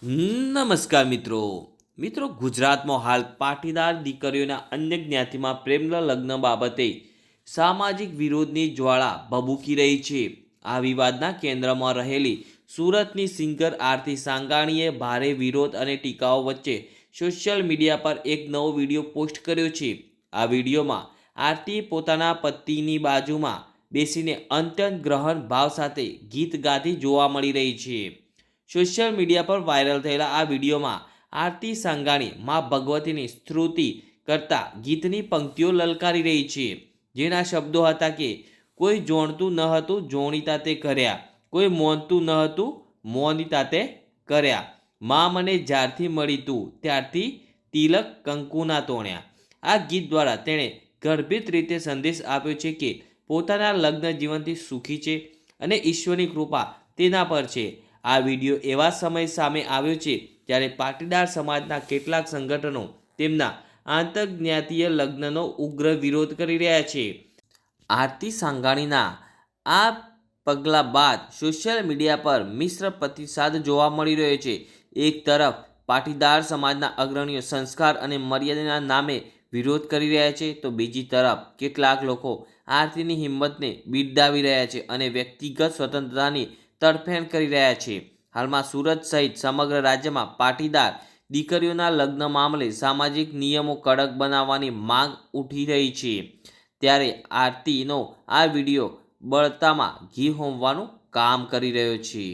નમસ્કાર મિત્રો ગુજરાતમાં હાલ પાટીદાર દીકરીઓના અન્ય જ્ઞાતિમાં પ્રેમના લગ્ન બાબતે સામાજિક વિરોધની જ્વાળા ભભૂકી રહી છે। આ વિવાદના કેન્દ્રમાં રહેલી સુરતની સિંગર આરતી સાંગાણીએ ભારે વિરોધ અને ટીકાઓ વચ્ચે સોશિયલ મીડિયા પર એક નવો વિડીયો પોસ્ટ કર્યો છે। આ વિડીયોમાં આરતી પોતાના પતિની બાજુમાં બેસીને અત્યંત ગ્રહણ ભાવ સાથે ગીત ગાતી જોવા મળી રહી છે। સોશિયલ મીડિયા પર વાયરલ થયેલા આ વિડીયોમાં આરતી સાંગાણી મા ભગવતીની સ્તુતિ કરતા ગીતની પંક્તિઓ લલકારી રહી છે, જેના શબ્દો હતા કે કોઈ જોણતું ન હતું જોણીતા તે કર્યા, કોઈ મોનતું ન હતું મોનિતા તે કર્યા, મા મને જ્યારથી મળી તું ત્યારથી તિલક કંકુના તોણ્યા। આ ગીત દ્વારા તેણે ગર્ભિત રીતે સંદેશ આપ્યો છે કે પોતાના લગ્ન જીવનથી સુખી છે અને ઈશ્વરની કૃપા તેના પર છે। આ વિડીયો એવા સમય સામે આવ્યો છે જ્યારે પાટીદાર સમાજના કેટલાક સંગઠનો તેમના આંતરજ્ઞાતીય લગ્નનો ઉગ્ર વિરોધ કરી રહ્યા છે। આરતી સાંગાણીના આ પગલા બાદ સોશિયલ મીડિયા પર મિશ્ર પ્રતિસાદ જોવા મળી રહ્યો છે। એક તરફ પાટીદાર સમાજના અગ્રણીઓ સંસ્કાર અને મર્યાદાના નામે વિરોધ કરી રહ્યા છે, તો બીજી તરફ કેટલાક લોકો આરતીની હિંમતને બિરદાવી રહ્યા છે અને વ્યક્તિગત સ્વતંત્રતાની તરફેણ કરી રહ્યા છે। હાલમાં સુરત સહિત સમગ્ર રાજ્યમાં પાટીદાર દીકરીઓના લગ્ન મામલે સામાજિક નિયમો કડક બનાવવાની માંગ ઉઠી રહી છે, ત્યારે આરતીનો આ વિડીયો બળતામાં ઘી હોમવાનું કામ કરી રહ્યો છે।